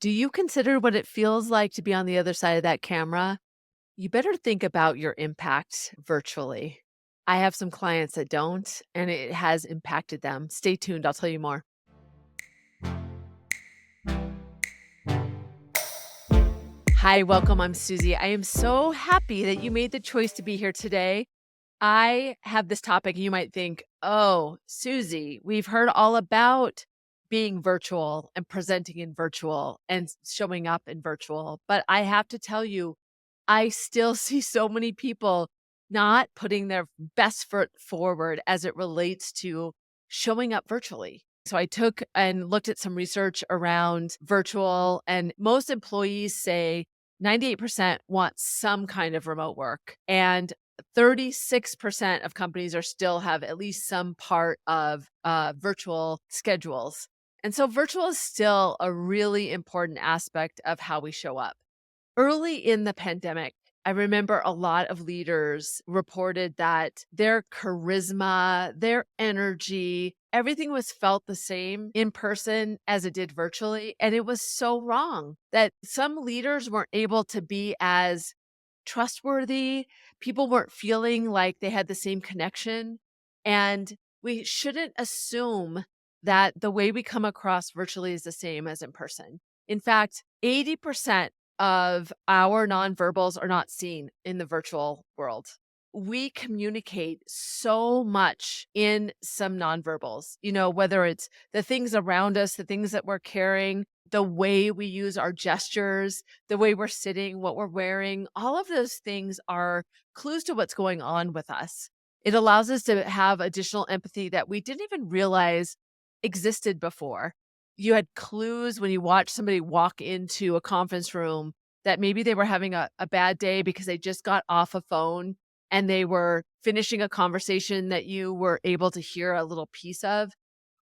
Do you consider what it feels like to be on the other side of that camera? You better think about your impact virtually. I have some clients that don't, and it has impacted them. Stay tuned, I'll tell you more. Hi, welcome. I'm Susie. I am so happy that you made the choice to be here today. I have this topic. You might think, oh, Susie, we've heard all about being virtual and presenting in virtual and showing up in virtual. But I have to tell you, I still see so many people not putting their best foot forward as it relates to showing up virtually. So I took and looked at some research around virtual, and most employees say 98% want some kind of remote work. And 36% of companies are still have at least some part of virtual schedules. And so virtual is still a really important aspect of how we show up. Early in the pandemic, I remember a lot of leaders reported that their charisma, their energy, everything was felt the same in person as it did virtually. And it was so wrong that some leaders weren't able to be as trustworthy. People weren't feeling like they had the same connection. And we shouldn't assume that the way we come across virtually is the same as in person. In fact, 80% of our nonverbals are not seen in the virtual world. We communicate so much in some nonverbals, whether it's the things around us, the things that we're carrying, the way we use our gestures, the way we're sitting, what we're wearing, all of those things are clues to what's going on with us. It allows us to have additional empathy that we didn't even realize existed before. You had clues when you watch somebody walk into a conference room that maybe they were having a bad day because they just got off a phone and they were finishing a conversation that you were able to hear a little piece of,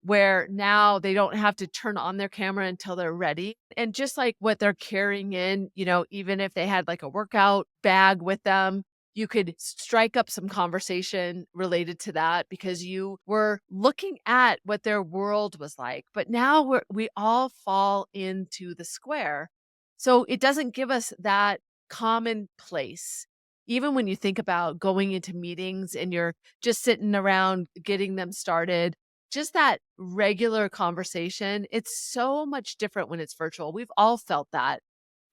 where now they don't have to turn on their camera until they're ready. And just like what they're carrying in, even if they had like a workout bag with them, you could strike up some conversation related to that because you were looking at what their world was like. But now we all fall into the square. So it doesn't give us that common place. Even when you think about going into meetings and you're just sitting around getting them started, just that regular conversation, it's so much different when it's virtual. We've all felt that.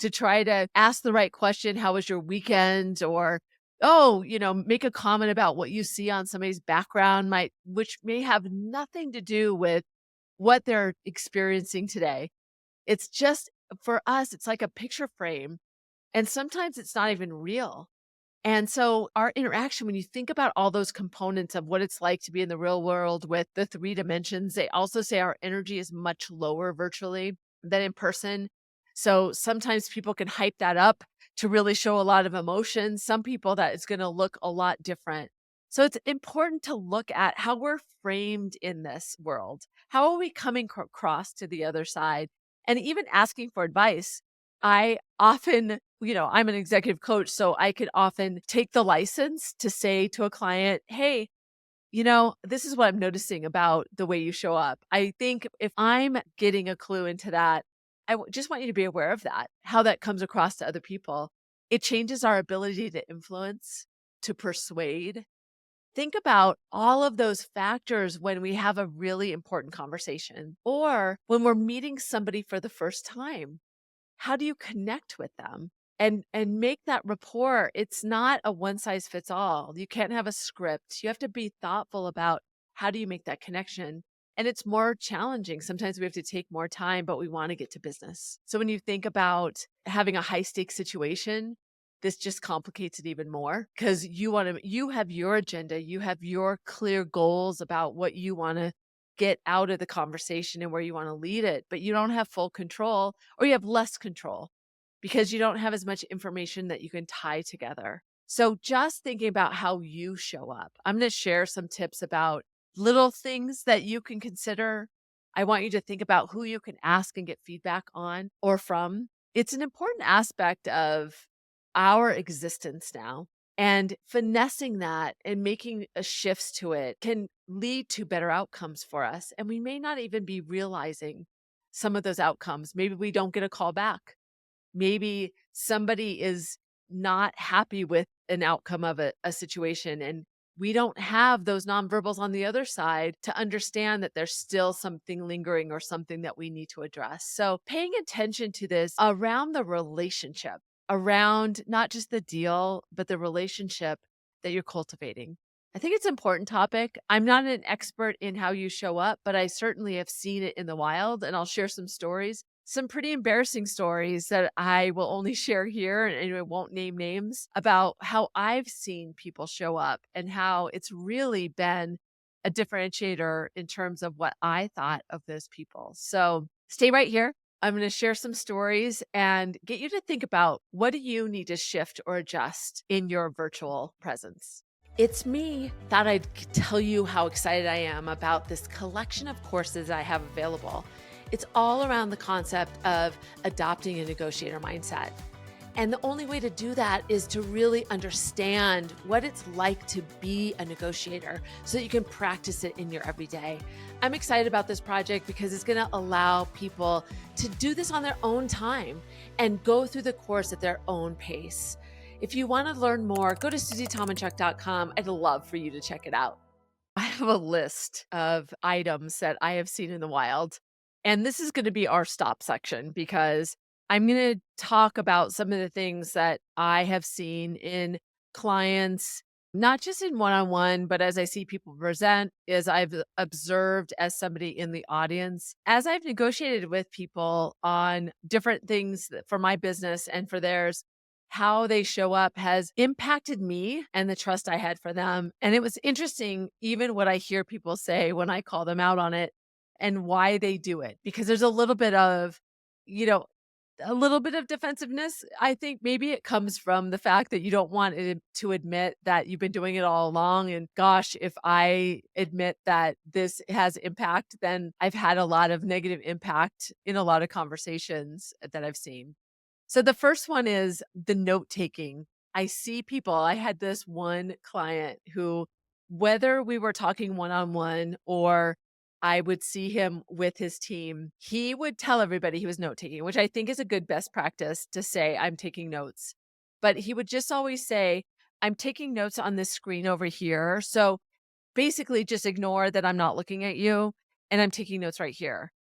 To try to ask the right question, how was your weekend? Or, oh, make a comment about what you see on somebody's background which may have nothing to do with what they're experiencing today. It's just for us, it's like a picture frame. And sometimes it's not even real. And so our interaction, when you think about all those components of what it's like to be in the real world with the three dimensions, they also say our energy is much lower virtually than in person. So sometimes people can hype that up to really show a lot of emotion. Some people that it's going to look a lot different. So it's important to look at how we're framed in this world. How are we coming across to the other side? And even asking for advice. I often, I'm an executive coach, so I could often take the license to say to a client, hey, this is what I'm noticing about the way you show up. I think if I'm getting a clue into that, just want you to be aware of that, how that comes across to other people. It changes our ability to influence, to persuade. Think about all of those factors when we have a really important conversation or when we're meeting somebody for the first time. How do you connect with them and make that rapport? It's not a one size fits all. You can't have a script. You have to be thoughtful about how do you make that connection. And it's more challenging. Sometimes we have to take more time, but we want to get to business. So when you think about having a high stakes situation, this just complicates it even more because you have your agenda, you have your clear goals about what you want to get out of the conversation and where you want to lead it, but you don't have full control or you have less control because you don't have as much information that you can tie together. So just thinking about how you show up. I'm going to share some tips about little things that you can consider. I want you to think about who you can ask and get feedback on or from. It's an important aspect of our existence now. And finessing that and making a shifts to it can lead to better outcomes for us. And we may not even be realizing some of those outcomes. Maybe we don't get a call back. Maybe somebody is not happy with an outcome of a situation, and we don't have those nonverbals on the other side to understand that there's still something lingering or something that we need to address. So, paying attention to this around the relationship, around not just the deal, but the relationship that you're cultivating. I think it's an important topic. I'm not an expert in how you show up, but I certainly have seen it in the wild, and I'll share some stories, some pretty embarrassing stories that I will only share here, and I won't name names, about how I've seen people show up and how it's really been a differentiator in terms of what I thought of those people. So stay right here. I'm going to share some stories and get you to think about, what do you need to shift or adjust in your virtual presence? It's me. Thought I'd tell you how excited I am about this collection of courses I have available. It's all around the concept of adopting a negotiator mindset. And the only way to do that is to really understand what it's like to be a negotiator so that you can practice it in your everyday. I'm excited about this project because it's going to allow people to do this on their own time and go through the course at their own pace. If you want to learn more, go to SusieTomanchuk.com. I'd love for you to check it out. I have a list of items that I have seen in the wild, and this is gonna be our stop section because I'm gonna talk about some of the things that I have seen in clients, not just in one-on-one, but as I see people present, as I've observed as somebody in the audience, as I've negotiated with people on different things for my business and for theirs. How they show up has impacted me and the trust I had for them. And it was interesting, even what I hear people say when I call them out on it and why they do it, because there's a little bit of, you know, a little bit of defensiveness. I think maybe it comes from the fact that you don't want it to admit that you've been doing it all along. And gosh, if I admit that this has impact, then I've had a lot of negative impact in a lot of conversations that I've seen. So the first one is the note taking. I see people, I had this one client who, whether we were talking one on one or I would see him with his team, he would tell everybody he was note taking, which I think is a good best practice to say, I'm taking notes. But he would just always say, I'm taking notes on this screen over here. So basically, just ignore that I'm not looking at you and I'm taking notes right here.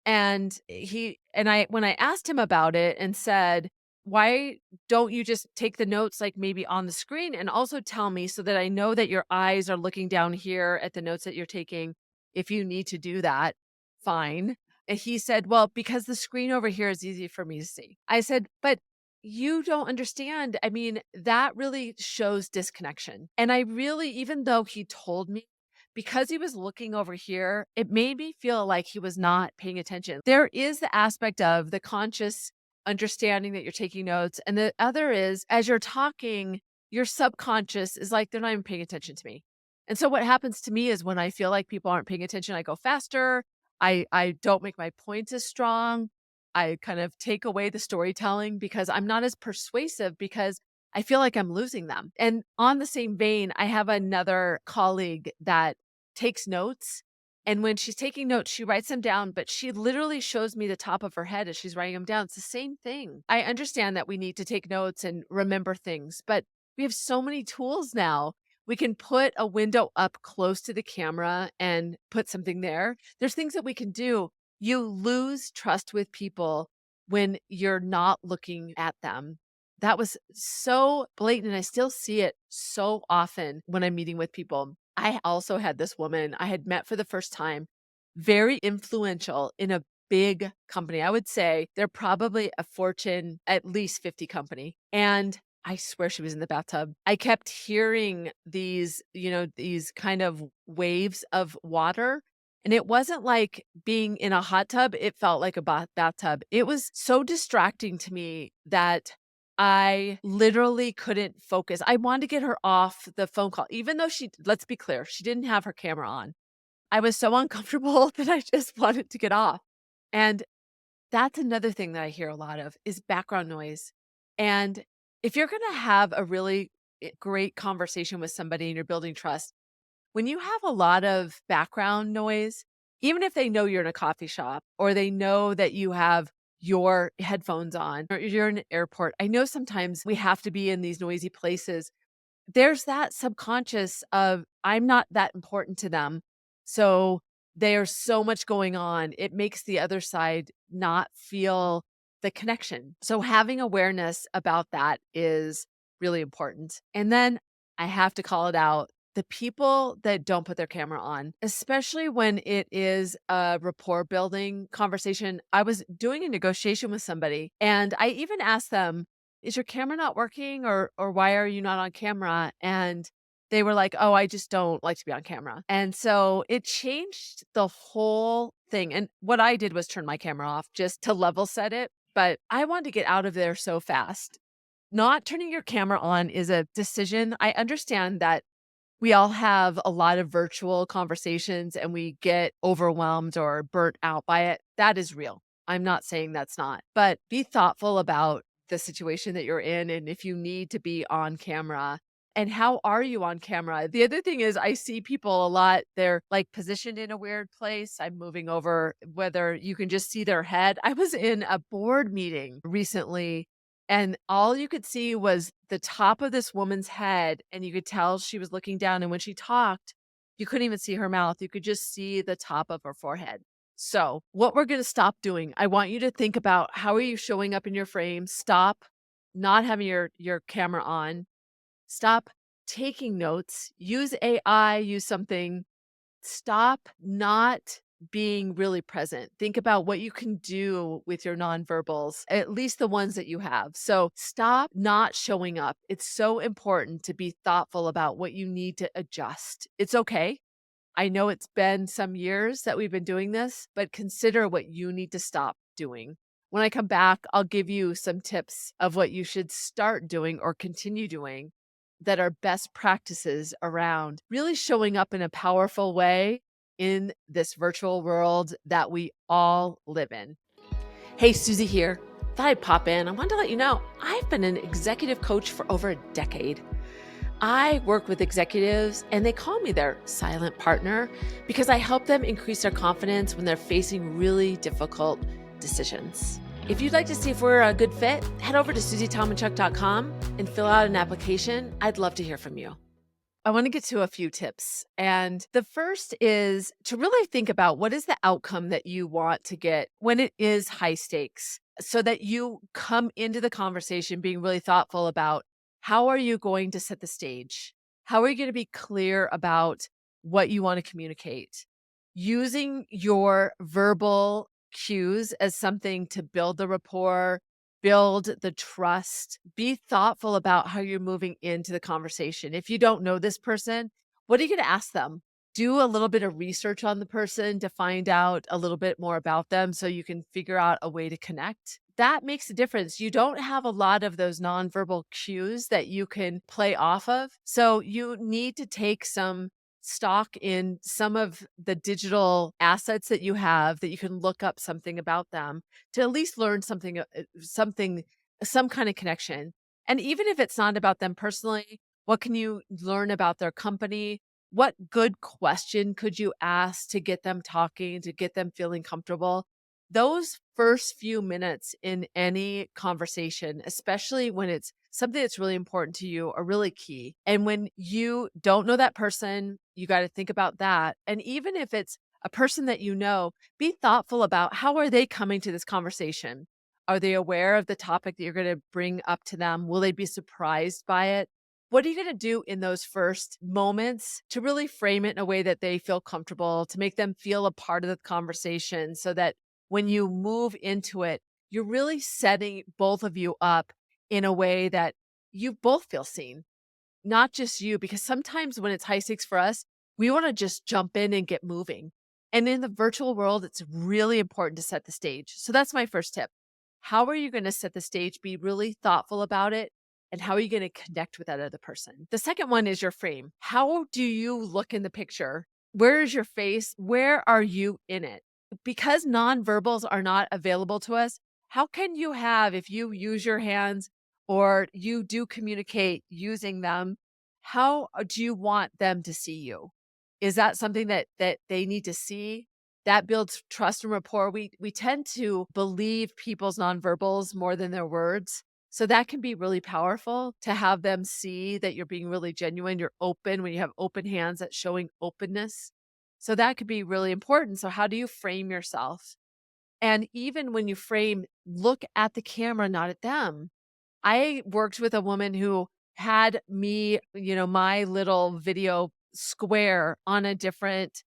And I when I asked him about it and said, "Why don't you just take the notes, like, maybe on the screen and also tell me so that I know that your eyes are looking down here at the notes that you're taking. If you need to do that, fine." And he said, "Well, because the screen over here is easy for me to see." I said, "But you don't understand. I mean, that really shows disconnection." And I really, even though he told me, because he was looking over here, it made me feel like he was not paying attention. There is the aspect of the conscious understanding that you're taking notes. And the other is, as you're talking, your subconscious is like, they're not even paying attention to me. And so what happens to me is when I feel like people aren't paying attention, I go faster. I don't make my points as strong. I kind of take away the storytelling because I'm not as persuasive because I feel like I'm losing them. And on the same vein, I have another colleague that takes notes. And when she's taking notes, she writes them down, but she literally shows me the top of her head as she's writing them down. It's the same thing. I understand that we need to take notes and remember things, but we have so many tools now. We can put a window up close to the camera and put something there. There's things that we can do. You lose trust with people when you're not looking at them. That was so blatant, and I still see it so often when I'm meeting with people. I also had this woman I had met for the first time, very influential in a big company. I would say they're probably a Fortune at least 50 company. And I swear she was in the bathtub. I kept hearing these kind of waves of water. And it wasn't like being in a hot tub, it felt like a bathtub. It was so distracting to me that I literally couldn't focus. I wanted to get her off the phone call, even though let's be clear, she didn't have her camera on. I was so uncomfortable that I just wanted to get off. And that's another thing that I hear a lot of is background noise. And if you're going to have a really great conversation with somebody and you're building trust, when you have a lot of background noise, even if they know you're in a coffee shop or they know that you have your headphones on or you're in an airport. I know sometimes we have to be in these noisy places. There's that subconscious of, I'm not that important to them. So there's so much going on. It makes the other side not feel the connection. So having awareness about that is really important. And then I have to call it out. The people that don't put their camera on, especially when it is a rapport building conversation. I was doing a negotiation with somebody and I even asked them, is your camera not working or why are you not on camera? And they were like, "Oh, I just don't like to be on camera." And so it changed the whole thing. And what I did was turn my camera off just to level set it, but I wanted to get out of there so fast. Not turning your camera on is a decision. I understand that we all have a lot of virtual conversations and we get overwhelmed or burnt out by it. That is real. I'm not saying that's not, but be thoughtful about the situation that you're in and if you need to be on camera. And how are you on camera? The other thing is, I see people a lot, they're like positioned in a weird place. I'm moving over, whether you can just see their head. I was in a board meeting recently and all you could see was the top of this woman's head, and you could tell she was looking down, and when she talked, you couldn't even see her mouth, you could just see the top of her forehead. So, what we're gonna stop doing, I want you to think about how are you showing up in your frame, stop not having your camera on, stop taking notes, use AI, use something. Stop not being really present. Think about what you can do with your nonverbals, at least the ones that you have. So stop not showing up. It's so important to be thoughtful about what you need to adjust. It's okay. I know it's been some years that we've been doing this, but consider what you need to stop doing. When I come back, I'll give you some tips of what you should start doing or continue doing that are best practices around really showing up in a powerful way in this virtual world that we all live in. Hey, Susie here. Thought I'd pop in. I wanted to let you know I've been an executive coach for over a decade. I work with executives and they call me their silent partner because I help them increase their confidence when they're facing really difficult decisions. If you'd like to see if we're a good fit, head over to susietalmanchuck.com and fill out an application. I'd love to hear from you. I want to get to a few tips. And the first is to really think about what is the outcome that you want to get when it is high stakes so that you come into the conversation being really thoughtful about how are you going to set the stage? How are you going to be clear about what you want to communicate? Using your verbal cues as something to build the rapport, build the trust. Be thoughtful about how you're moving into the conversation. If you don't know this person, what are you going to ask them? Do a little bit of research on the person to find out a little bit more about them so you can figure out a way to connect. That makes a difference. You don't have a lot of those nonverbal cues that you can play off of. So you need to take some stock in some of the digital assets that you have that you can look up something about them to at least learn something, something, some kind of connection. And even if it's not about them personally, what can you learn about their company? What good question could you ask to get them talking, to get them feeling comfortable? Those first few minutes in any conversation, especially when it's something that's really important to you, are really key. And when you don't know that person, you got to think about that. And even if it's a person that you know, be thoughtful about how are they coming to this conversation? Are they aware of the topic that you're going to bring up to them? Will they be surprised by it? What are you going to do in those first moments to really frame it in a way that they feel comfortable, to make them feel a part of the conversation so that when you move into it, you're really setting both of you up in a way that you both feel seen, not just you, because sometimes when it's high stakes for us, we want to just jump in and get moving. And in the virtual world, it's really important to set the stage. So that's my first tip. How are you going to set the stage? Be really thoughtful about it. And how are you going to connect with that other person? The second one is your frame. How do you look in the picture? Where is your face? Where are you in it? Because nonverbals are not available to us, how can you have, if you use your hands or you do communicate using them, how do you want them to see you? Is that something that they need to see? That builds trust and rapport. We tend to believe people's nonverbals more than their words. So that can be really powerful to have them see that you're being really genuine, you're open when you have open hands, that's showing openness. So that could be really important. So how do you frame yourself? And even when you frame, look at the camera, not at them. I worked with a woman who had me, my little video square on a different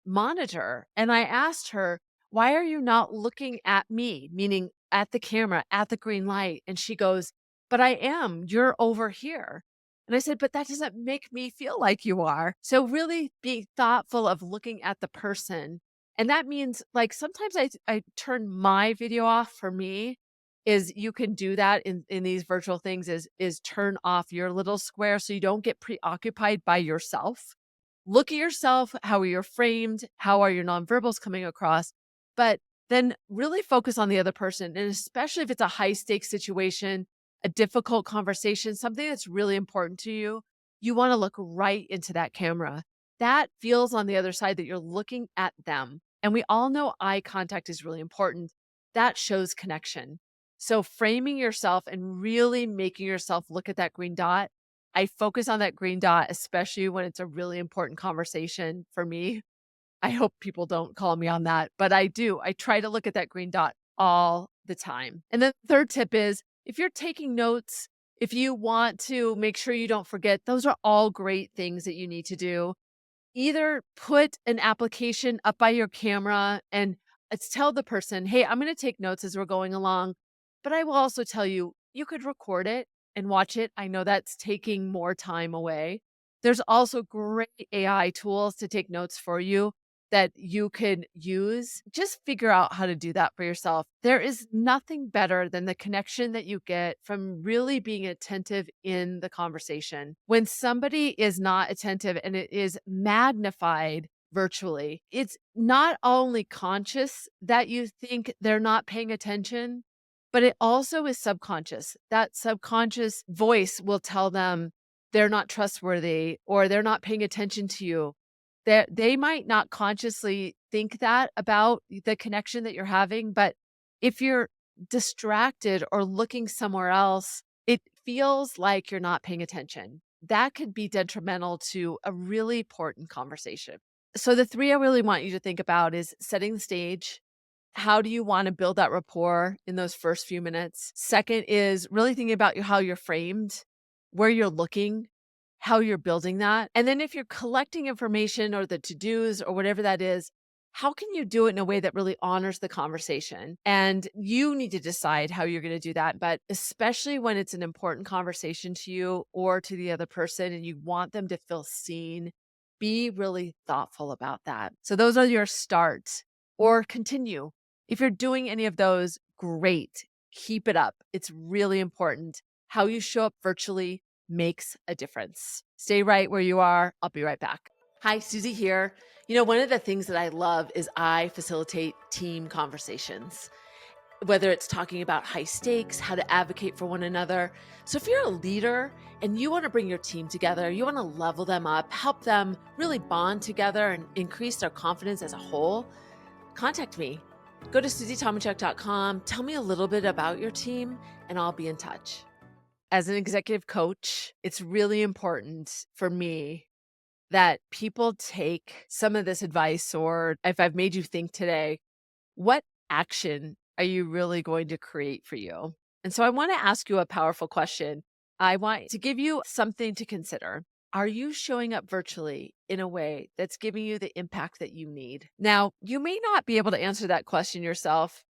monitor. And I asked her, "Why are you not looking at me?" Meaning at the camera, at the green light. And she goes, "But I am. You're over here." And I said, "But that doesn't make me feel like you are." So really be thoughtful of looking at the person. And that means like sometimes I turn my video off for me is you can do that in these virtual things is turn off your little square so you don't get preoccupied by yourself. Look at yourself, how are you framed, how are your nonverbals coming across, but then really focus on the other person, and especially if it's a high stakes situation, a difficult conversation, something that's really important to you, you wanna look right into that camera. That feels on the other side that you're looking at them, and we all know eye contact is really important. That shows connection. So framing yourself and really making yourself look at that green dot, I focus on that green dot, especially when it's a really important conversation for me. I hope people don't call me on that, but I do. I try to look at that green dot all the time. And then the third tip is if you're taking notes, if you want to make sure you don't forget, those are all great things that you need to do. Either put an application up by your camera and it's tell the person, "Hey, I'm gonna take notes as we're going along, but I will also tell you, you could record it and watch it." I know that's taking more time away. There's also great AI tools to take notes for you that you could use. Just figure out how to do that for yourself. There is nothing better than the connection that you get from really being attentive in the conversation. When somebody is not attentive and it is magnified virtually, it's not only conscious that you think they're not paying attention, but it also is subconscious. That subconscious voice will tell them they're not trustworthy or they're not paying attention to you. That they might not consciously think that about the connection that you're having, but if you're distracted or looking somewhere else, it feels like you're not paying attention. That could be detrimental to a really important conversation. So the 3 I really want you to think about is setting the stage. How do you wanna build that rapport in those first few minutes? Second is really thinking about how you're framed, where you're looking, how you're building that. And then if you're collecting information or the to-dos or whatever that is, how can you do it in a way that really honors the conversation? And you need to decide how you're gonna do that, but especially when it's an important conversation to you or to the other person and you want them to feel seen, be really thoughtful about that. So those are your start or continue. If you're doing any of those, great. Keep it up. It's really important. How you show up virtually makes a difference. Stay right where you are. I'll be right back. Hi, Susie here. One of the things that I love is I facilitate team conversations, whether it's talking about high stakes, how to advocate for one another. So if you're a leader and you want to bring your team together, you want to level them up, help them really bond together and increase their confidence as a whole, contact me. Go to SusieTomachuk.com, tell me a little bit about your team, and I'll be in touch. As an executive coach, it's really important for me that people take some of this advice, or if I've made you think today, what action are you really going to create for you? And so I want to ask you a powerful question. I want to give you something to consider. Are you showing up virtually in a way that's giving you the impact that you need? Now, you may not be able to answer that question yourself.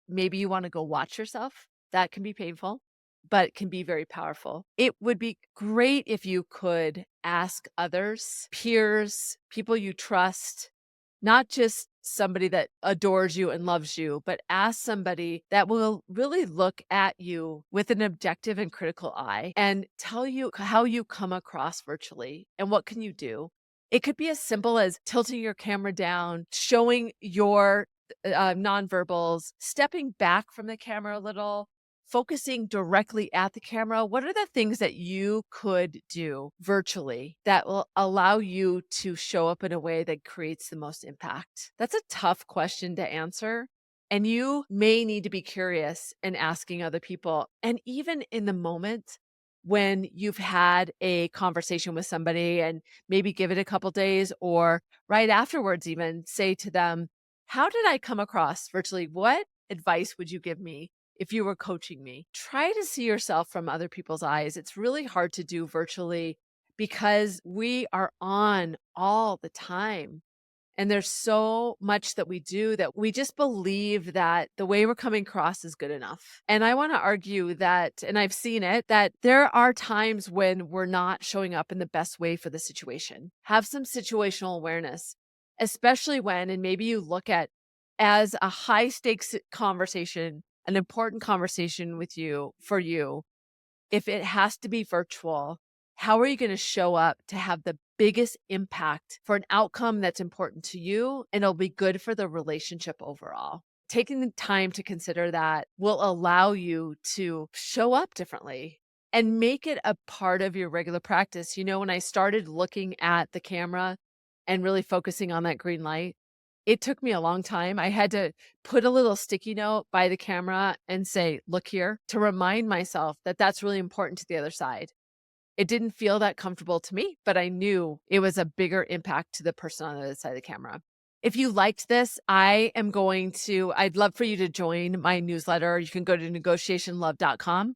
Maybe you want to go watch yourself. That can be painful, but it can be very powerful. It would be great if you could ask others, peers, people you trust, not just somebody that adores you and loves you, but ask somebody that will really look at you with an objective and critical eye and tell you how you come across virtually and what can you do. It could be as simple as tilting your camera down, showing your nonverbals, stepping back from the camera a little, focusing directly at the camera, what are the things that you could do virtually that will allow you to show up in a way that creates the most impact? That's a tough question to answer. And you may need to be curious and asking other people. And even in the moment when you've had a conversation with somebody and maybe give it a couple days or right afterwards, even say to them, how did I come across virtually? What advice would you give me if you were coaching me? Try to see yourself from other people's eyes. It's really hard to do virtually because we are on all the time. And there's so much that we do that we just believe that the way we're coming across is good enough. And I want to argue that, and I've seen it, that there are times when we're not showing up in the best way for the situation. Have some situational awareness, especially when, and maybe you look at as a high stakes conversation, an important conversation with you for you, if it has to be virtual, how are you going to show up to have the biggest impact for an outcome that's important to you and it'll be good for the relationship overall? Taking the time to consider that will allow you to show up differently and make it a part of your regular practice. You know, when I started looking at the camera and really focusing on that green light, it took me a long time. I had to put a little sticky note by the camera and say, "Look here," to remind myself that that's really important to the other side. It didn't feel that comfortable to me, but I knew it was a bigger impact to the person on the other side of the camera. If you liked this, I'd love for you to join my newsletter. You can go to negotiationlove.com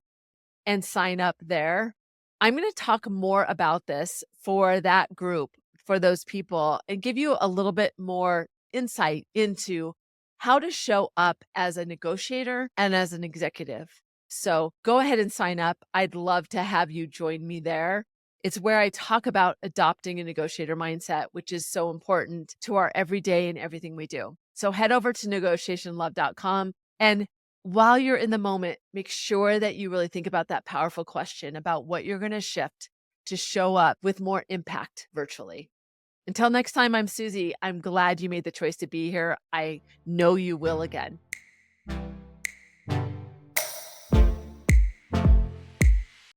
and sign up there. I'm going to talk more about this for that group, for those people, and give you a little bit more insight into how to show up as a negotiator and as an executive. So go ahead and sign up. I'd love to have you join me there. It's where I talk about adopting a negotiator mindset, which is so important to our everyday and everything we do. So head over to negotiationlove.com. And while you're in the moment, make sure that you really think about that powerful question about what you're going to shift to show up with more impact virtually. Until next time, I'm Susie. I'm glad you made the choice to be here. I know you will again.